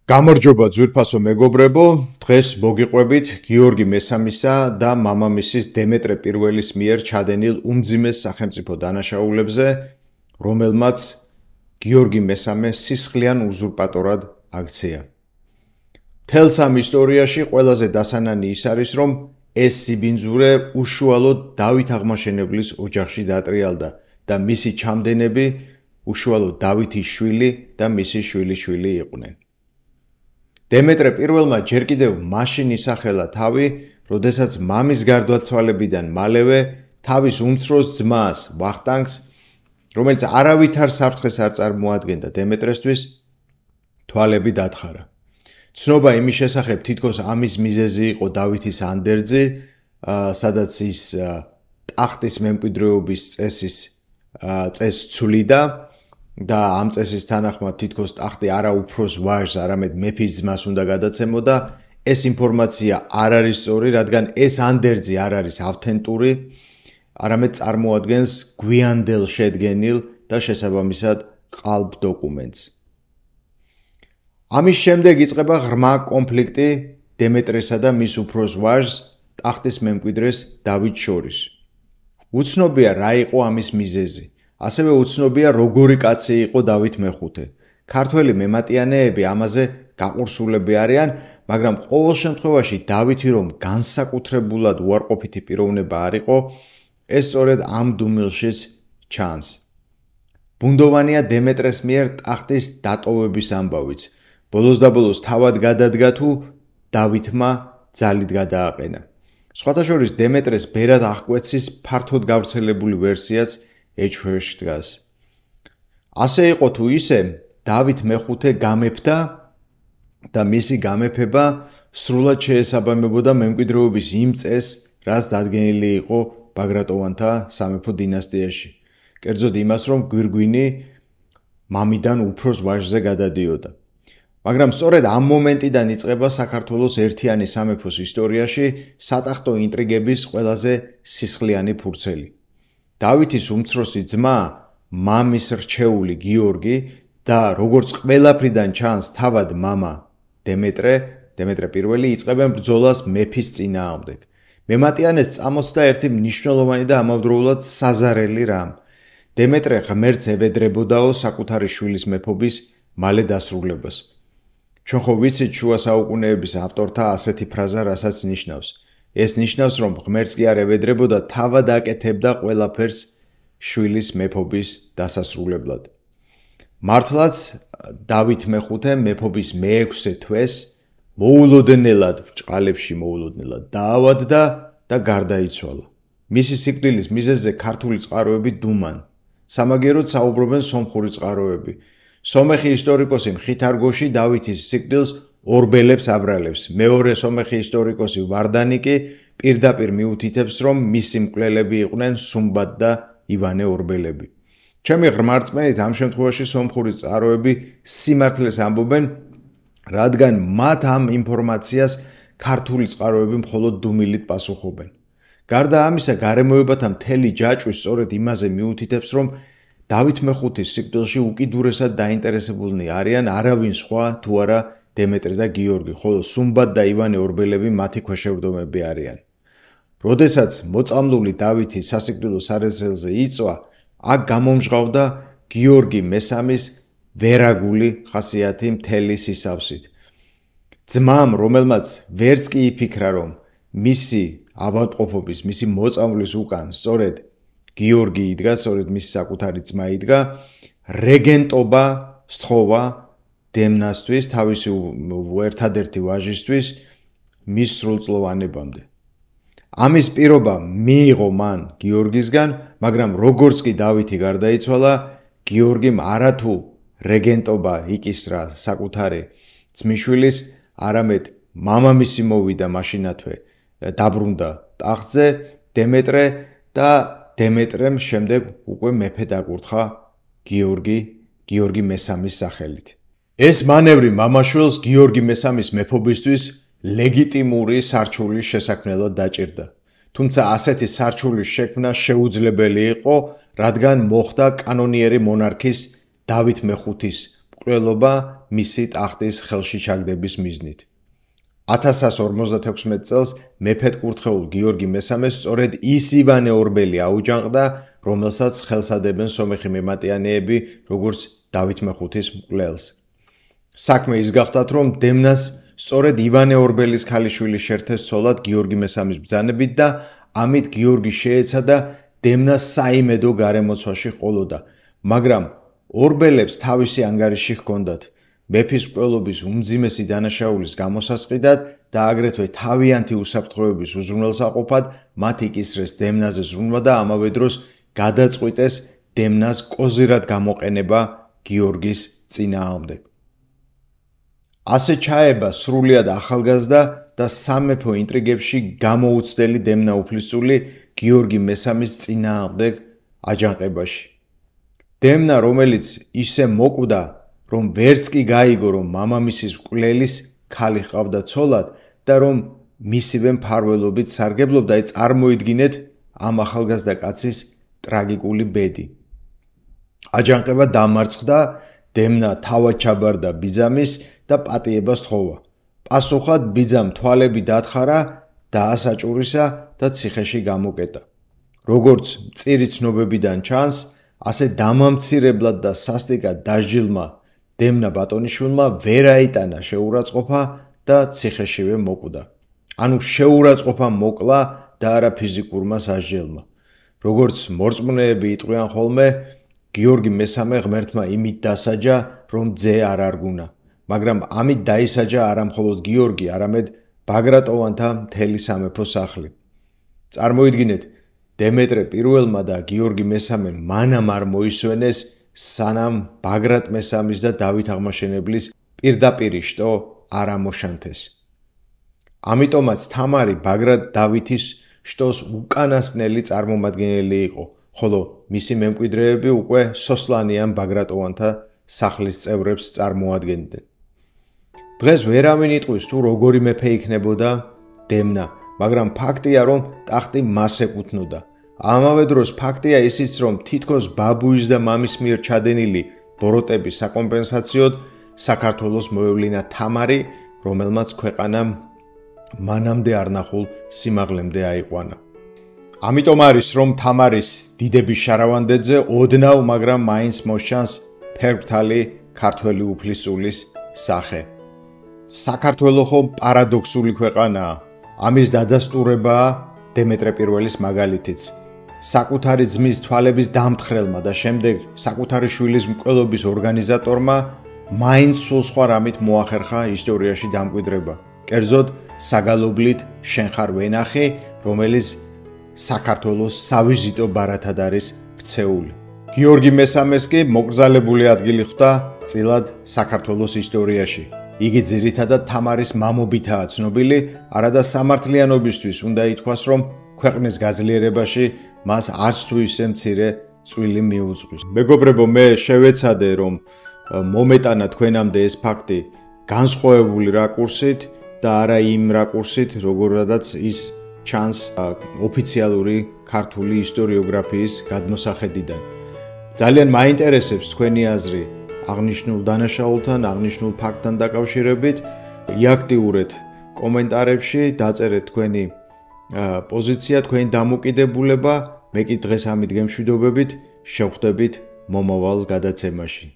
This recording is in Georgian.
გამარჯობა ძვირფასო მეგობრებო, დღეს მოგიყვებით გიორგი მესამისა და მამამისის დემეტრე პირველის მიერ ჩადენილ უმძიმეს სახელმწიფო დანაშაულებზე, რომელმაც გიორგი მესამე სისხლიან უზურპატორად აქცია. მთელ სამ ისტორიაში ყველაზე დასანანი ის არის, რომ ეს სიბინძურე უშუალოდ დავით აღმაშენებლის ოჯახში დატრიალდა და მისი ჩამდენები უშუალოდ დავითის შვილი და მისი შვილიშვილი იყვნენ. დემეტრე პირველმა ჯერ კიდევ მაშინ ისახელა თავი, როდესაც მამის გარდაცვალებიდან მალევე თავის უმცროს ძმას ვახტანგს, რომელიც არავითარ საფრთხეს არ წარმოადგენდა დემეტრესთვის, თვალები დათხარა. ცნობა იმის შესახებ თითქოს ამის მიზეზი იყო დავითის ანდერძი, სადაც ის ტახტის მემკვიდრეობის წესს ცვლიდა და ამ წესის თანახმად თითქოს ტახტი არა უფროს ვაჟს, არამედ მეფის ძმას უნდა გადაცემოდა. ეს ინფორმაცია არ არის სწორი, რადგან ეს ანდერძი არ არის ავთენტური, არამედ წარმოადგენს გვიანდელ შედგენილ და შესაბამისად ყალბ დოკუმენტს. ამის შემდეგ იწყება ღრმა კონფლიქტი დემეტრესა და მის უფროს ვაჟს, ტახტის მემკვიდრეს დავითს შორის. უცნობია რა იყო ამის მიზეზი. ასევე უცნობია როგორი კაცი იყო დავით მეხუთე. ქართველი მემატიანეები ამაზე გაყურსულები არიან, მაგრამ ყოველ შემთხვევაში დავითი რომ განსაკუთრებულად უარყოფითი პიროვნება არ იყო, ეს სწორედ ამ დუმილშიც ჩანს. ბუნდოვანია დემეტრეს მიერ ტახტის დატოვების ამბავიც. ბოლოს და ბოლოს თავად გადადგა თუ დავითმა ძალით გადააყენა. სხვათა შორის დემეტრეს ბერად აღკვეცის ფართოდ გავრცელებული ვერსიაც ეჭვში დგას. ასე იყო თუ ისე, დავით მეხუთე გამეფდა და მისი გამეფება სრულად შეესაბამებოდა მემკვიდრეობის იმ წესს, რაც დადგენილი იყო ბაგრატოვანთა სამეფო დინასტიაში. კერძოდ იმას, რომ გვირგვინი მამიდან უფროს ვაჟზე გადადიოდა. მაგრამ სწორედ ამ მომენტიდან იწყება საქართველოს ერთიანი სამეფოს ისტორიაში სატახტო ინტრიგების ყველაზე სისხლიანი ფურცელი. დავითის უმცროსი ძმა, მამის რჩეული გიორგი და როგორც ყველაფრიდან ჩანს თავად მამა დემეტრე პირველი იწყებენ ბრძოლას მეფის წინააღმდეგ. მემატიანეს წამოწდა ერთი მნიშვნელოვანი და ამავდროულად საზარელი რამ. დემეტრე ღმერთს ევედრებოდაო საკუთარი შვილის მეფობის მალე დასრულებას. ჩვენ ხო ვიცით შუა საუკუნეების ავტორთა ასეთი ფრაზა, რასაც ნიშნავს. ეს ნიშნავს, რომ ღმერთს კი არ ევედრებოდა, თავად აკეთებდა ყველაფერს შვილის მეფობის დასასრულებლად. მართლაც დავით მეხუთე მეფობის მე-6 თვეს მოულოდნელად ბრჭყალებში დაავადდა და გარდაიცვალა. მისი სიკვდილის მიზეზზე ქართული წყაროები დუმან. სამაგიეროდ საუბრობენ სომხური წყაროები. სომეხი ისტორიკოსი მხითარგოში დავითის სიკვდილს ორბელებს აბრალებს. მეორე სომეხი ისტორიკოსი ვარდანი კი პირდაპირ მიუთითებს, რომ მისი მკვლელები იყვნენ სუმბად და ივანე ორბელები. ჩემი ღრმარწმენით ამ შემთხვევაში სომხური წყაროები სიმართლეს ამბობენ, რადგან მათ ამ ინფორმაციას ქართული წყაროები მხოლოდ დუმილით პასუხობენ. გარდა ამისა, გარემოებათა მთელი ჯაჭვი სწორედ იმაზე მიუთითებს, რომ დავით მეხუთის სიკვდილში უკიდურესად დაინტერესებულნი არიან არავინ სხვა თუ არა დემეტრე და გიორგი, ხოლო სუმბად და ივანე ორბელები მათი ქვეშევრდომები არიან. როდესაც მოწამლული დავითი სასიკვდილო სარეზელზე იწვა, აქ გამომჟღავდა გიორგი მესამის ვერაგული ხასიათი მთელი სისავსით. ძმამ, რომელმაც ვერც კი იფიქრა, რომ მისი ავადმყოფობის, მისი მოწამვლის უკან სწორედ გიორგი იდგა, სწორედ მისი საკუთარი ძმა იდგა, რეგენტობა სთხოვა დემნასთვის, თავისი ერთადერთი ვაჟისთვის მის სრულწლოვანებამდე. ამის პირობა მიიღო მან გიორგისგან, მაგრამ როგორც კი დავითი გარდაიცვალა, გიორგიმ არათუ რეგენტობა იკისრა საკუთარი ძმისშვილის, არამედ მამამისი მოვიდა მაშინათვე დაბრუნდა ტახტზე დემეტრე და დემეტრემ შემდეგ უკვე მეფე დაკურთხა გიორგი მესამის სახელით. ეს მანევრი მამაშვილს გიორგი მესამის მეფობისთვის ლეგიტიმური სარჩულის შესაქმნელად დაჭირდა. თუმცა ასეთი სარჩულის შექმნა შეუძლებელი იყო, რადგან მოხდა კანონიერი მონარქის დავით მეხუთის მკვლელობა მისი ტახტის ხელში ჩაგდების მიზნით. 1156 წელს მეფედ კურთხეულ გიორგი მესამეს სწორედ ის ივანე ორბელი აუჯანყდა, რომელსაც ხელს ადებენ სომეხი მემატიანეები, როგორც დავით მეხუთის მკვლელს. საქმე ის გახდათ, რომ დემნას სწორედ ივანე ორბელის ქალიშვილი შერთეს ცოლად გიორგი მესამის ბრძანებით და ამით გიორგი შეეცადა დემნას საიმედო გარემოცვაში ყოლოდა, მაგრამ ორბელებს თავისი ანგარიში ჰქონდათ მეფის მკვლელობის უმძიმესი დანაშაულის გამოსასყიდად და აგრეთვე თავიანთი უსაფრთხოების უზრუნველსაყოფად მათ იკისრეს დემნაზე ზრუნვა და ამავე დროს გადაწყვიტეს დემნას კოზირად გამოყენება გიორგის წინააღმდეგ. ასე ჩაება სრულიად ახალგაზრდა და სამეფო ინტრიგებში გამოუცდელი დემნა უფლისწული გიორგი მესამის წინააღმდეგ აჯანყებაში. დემნა, რომელიც ისე მოკვდა, რომ ვერც კი გაიგო, რომ მამამისის მკვლელის ქალი ჰყავდა ცოლად და რომ მისივე მფარველობით სარგებლობდა, წარმოიდგინეთ ამ ახალგაზრდა კაცის ტრაგიკული ბედი. აჯანყება დამარცხდა, დემნა თავად ჩაბარდა ბიძამის და პატიებას თხოვა. პასუხად ბიძამ თვალები დათხარა, დაასაჭურისა და ციხეში გამოკეტა. როგორც მწირი ცნობებიდან ჩანს, ასე დამამცირებლად და სასტიკად დასჯილმა დემნა ბატონიშვილმა ვერ აიტანა შეურაცხყოფა და ციხეშივე მოკვდა. ანუ შეურაცხყოფა მოკლა და არა ფიზიკურმა სასჯელმა. როგორც მორწმუნეები იტყვიან ხოლმე, გიორგი მესამე ღმერთმა იმით დასაჯა, რომ ძე არ არგუნა, მაგრამ ამით დაისაჯა არა მხოლოდ გიორგი, არამედ ბაგრატოვანთა მთელი სამეფო სახლი. წარმოიდგინეთ, დემეტრე პირველმა და გიორგი მესამემ მანამ არ მოისვენეს, სანამ ბაგრატ მესამის და დავით აღმაშენებლის პირდაპირი შტო არ ამოშანთეს. ამიტომაც თამარი ბაგრატ დავითის შტოს უკანასკნელი წარმომადგენელი იყო, ხოლო მისი მემკვიდრეები უკვე სოსლანიან ბაგრატოვანთა სახლის წევრებს წარმოადგენდნენ. დღეს ვერავინ იტყვის თუ როგორი მეფე იქნებოდა დემნა, მაგრამ ფაქტია, რომ ტახტი მას ეკუთვნოდა. ამავე დროს ფაქტია ისიც, რომ თითქოს ბაბუის და მამის მიერ ჩადენილი ბოროტების საკომპენსაციოდ საქართველოს მოევლინა თამარი, რომელმაც ქვეყანა მანამდე არნახულ სიმაღლემდე აიყვანა. ამიტომ არის, რომ თამარის დიდების შარავანდეძე ოდნავ, მაგრამ მაინც მოსჩანს ფერმფრთალი ქართველი უფლისწულის სახე. საქართველო ხო პარადოქსული ქვეყანაა. ამის დადასტურებაა დემეტრე პირველის მაგალითიც. საკუთარი ძმის თვალების დამთხრელმა და შემდეგ საკუთარი შვილის მკვლელობის ორგანიზატორმა მაინც სულ სხვა რამით მოახერხა ისტორიაში დამკვიდრება. კერძოდ, საგალობლით შენ ხარ ვენახი, რომელიც საქართველოს სავიზიტო ბარათად არის ქცეული. გიორგი მესამეს კი მოკრძალებული ადგილი ხვდა წილად საქართველოს ისტორიაში. იგი ძირითადად თამარის მამობითაა ცნობილი, არადა სამართლიანობისთვის უნდა ითქვას, რომ ქვეყნის გაძლიერებაში მას არც თუ ისე მცირე წვლილი მიუძღვის. მეგობრებო, მე შევეცადე, რომ მომეტანა თქვენამდე ეს ფაქტი განსხვავებული რაკურსით და არა იმ რაკურსით, როგორადაც ის ჩანს ოფიციალური ქართული ისტორიოგრაფიის გადმოსახედიდან. ძალიან მაინტერესებს თქვენი აზრი აღნიშნულ დანაშაულთან, აღნიშნულ ფაქტთან დაკავშირებით. იაქტიურეთ კომენტარებში, დაწერეთ თქვენი პოზიცია, თქვენი დამოკიდებულება. მე კი დღეს ამით გემშვიდობებით, შევხვდებით მომავალ გადაცემაში.